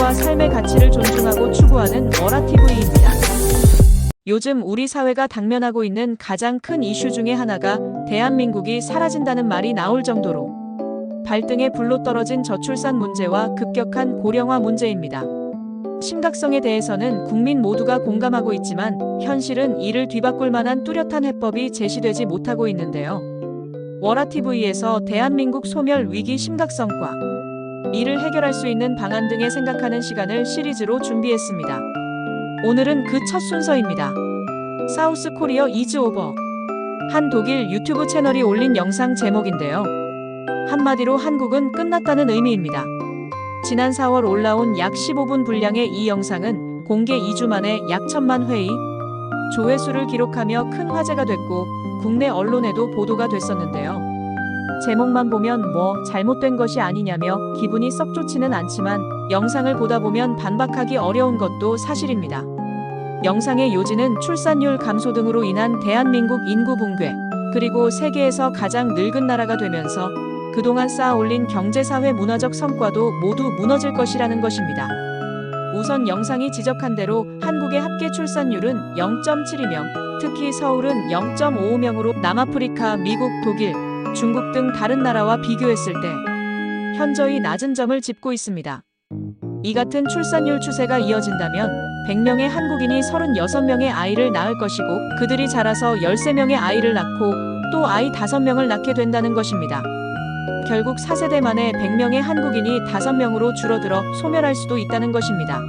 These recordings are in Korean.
인권과 삶의 가치를 존중하고 추구하는 워라TV입니다. 요즘 우리 사회가 당면하고 있는 가장 큰 이슈 중에 하나가 대한민국이 사라진다는 말이 나올 정도로 발등에 불로 떨어진 저출산 문제와 급격한 고령화 문제입니다. 심각성에 대해서는 국민 모두가 공감하고 있지만 현실은 이를 뒤바꿀 만한 뚜렷한 해법이 제시되지 못하고 있는데요. 워라TV에서 대한민국 소멸 위기 심각성과 이를 해결할 수 있는 방안 등에 생각하는 시간을 시리즈로 준비했습니다. 오늘은 그 첫 순서입니다. 사우스 코리어 이즈 오버. 한 독일 유튜브 채널이 올린 영상 제목인데요. 한마디로 한국은 끝났다는 의미입니다. 지난 4월 올라온 약 15분 분량의 이 영상은 공개 2주 만에 약 1000만 회의 조회수를 기록하며 큰 화제가 됐고 국내 언론에도 보도가 됐었는데요. 제목만 보면 뭐 잘못된 것이 아니냐며 기분이 썩 좋지는 않지만 영상을 보다 보면 반박하기 어려운 것도 사실입니다. 영상의 요지는 출산율 감소 등으로 인한 대한민국 인구 붕괴, 그리고 세계에서 가장 늙은 나라가 되면서 그동안 쌓아올린 경제사회 문화적 성과도 모두 무너질 것이라는 것입니다. 우선 영상이 지적한 대로 한국의 합계 출산율은 0.72명, 특히 서울은 0.55명으로 남아프리카, 미국, 독일, 중국 등 다른 나라와 비교했을 때 현저히 낮은 점을 짚고 있습니다. 이 같은 출산율 추세가 이어진다면 100명의 한국인이 36명의 아이를 낳을 것이고 그들이 자라서 13명의 아이를 낳고 또 아이 5명을 낳게 된다는 것입니다. 결국 4세대 만에 100명의 한국인이 5명으로 줄어들어 소멸할 수도 있다는 것입니다.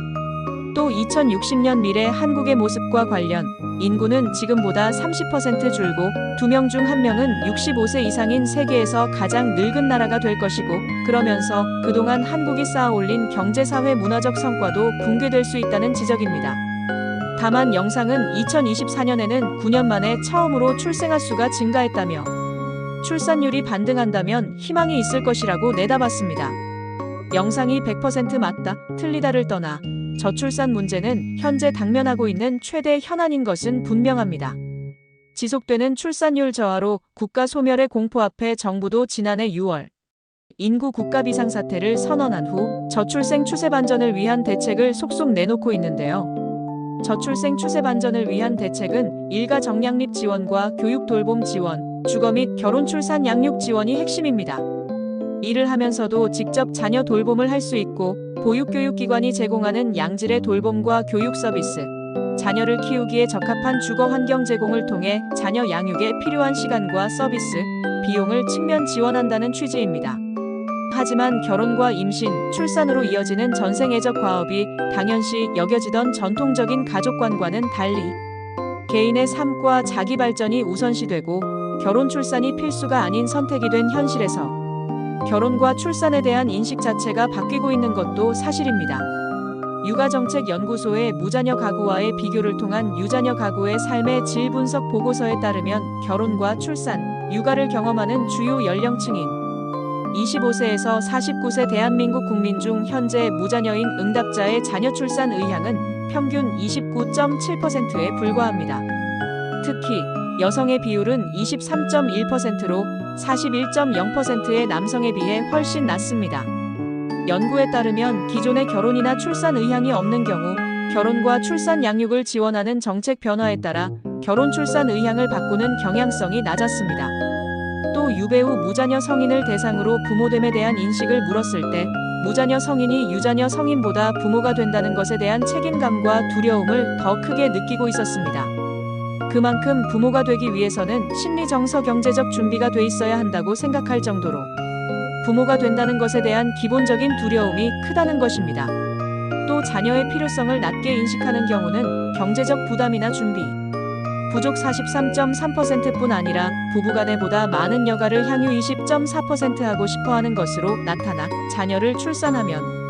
또 2060년 미래 한국의 모습과 관련 인구는 지금보다 30% 줄고 2명 중 1명은 65세 이상인 세계에서 가장 늙은 나라가 될 것이고 그러면서 그동안 한국이 쌓아올린 경제사회 문화적 성과도 붕괴될 수 있다는 지적입니다. 다만 영상은 2024년에는 9년 만에 처음으로 출생아 수가 증가했다며 출산율이 반등한다면 희망이 있을 것이라고 내다봤습니다. 영상이 100% 맞다, 틀리다를 떠나 저출산 문제는 현재 당면하고 있는 최대 현안인 것은 분명합니다. 지속되는 출산율 저하로 국가 소멸의 공포 앞에 정부도 지난해 6월 인구 국가 비상사태를 선언한 후 저출생 추세 반전을 위한 대책을 속속 내놓고 있는데요. 저출생 추세 반전을 위한 대책은 일가 정량립 지원과 교육 돌봄 지원, 주거 및 결혼 출산 양육 지원이 핵심입니다. 일을 하면서도 직접 자녀 돌봄을 할 수 있고 보육교육기관이 제공하는 양질의 돌봄과 교육 서비스, 자녀를 키우기에 적합한 주거 환경 제공을 통해 자녀 양육에 필요한 시간과 서비스, 비용을 측면 지원한다는 취지입니다. 하지만 결혼과 임신, 출산으로 이어지는 전생애적 과업이 당연시 여겨지던 전통적인 가족관과는 달리 개인의 삶과 자기 발전이 우선시되고 결혼 출산이 필수가 아닌 선택이 된 현실에서 결혼과 출산에 대한 인식 자체가 바뀌고 있는 것도 사실입니다. 육아정책연구소의 무자녀 가구와의 비교를 통한 유자녀 가구의 삶의 질 분석 보고서에 따르면 결혼과 출산, 육아를 경험하는 주요 연령층인 25세에서 49세 대한민국 국민 중 현재 무자녀인 응답자의 자녀 출산 의향은 평균 29.7%에 불과합니다. 특히 여성의 비율은 23.1%로 41.0%의 남성에 비해 훨씬 낮습니다. 연구에 따르면 기존의 결혼이나 출산 의향이 없는 경우 결혼과 출산 양육을 지원하는 정책 변화에 따라 결혼 출산 의향을 바꾸는 경향성이 낮았습니다. 또 유배후 무자녀 성인을 대상으로 부모됨에 대한 인식을 물었을 때 무자녀 성인이 유자녀 성인보다 부모가 된다는 것에 대한 책임감과 두려움을 더 크게 느끼고 있었습니다. 그만큼 부모가 되기 위해서는 심리 정서 경제적 준비가 돼 있어야 한다고 생각할 정도로 부모가 된다는 것에 대한 기본적인 두려움이 크다는 것입니다. 또 자녀의 필요성을 낮게 인식하는 경우는 경제적 부담이나 준비 부족 43.3%뿐 아니라 부부간에 보다 많은 여가를 향유 20.4% 하고 싶어하는 것으로 나타나 자녀를 출산하면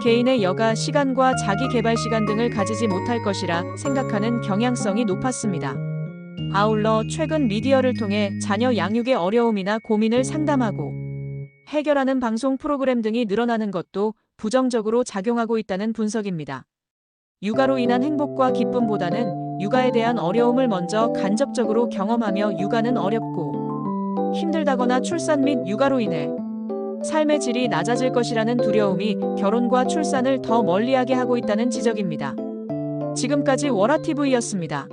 개인의 여가 시간과 자기 개발 시간 등을 가지지 못할 것이라 생각하는 경향성이 높았습니다. 아울러 최근 미디어를 통해 자녀 양육의 어려움이나 고민을 상담하고 해결하는 방송 프로그램 등이 늘어나는 것도 부정적으로 작용하고 있다는 분석입니다. 육아로 인한 행복과 기쁨보다는 육아에 대한 어려움을 먼저 간접적으로 경험하며 육아는 어렵고 힘들다거나 출산 및 육아로 인해 삶의 질이 낮아질 것이라는 두려움이 결혼과 출산을 더 멀리하게 하고 있다는 지적입니다. 지금까지 워라TV였습니다.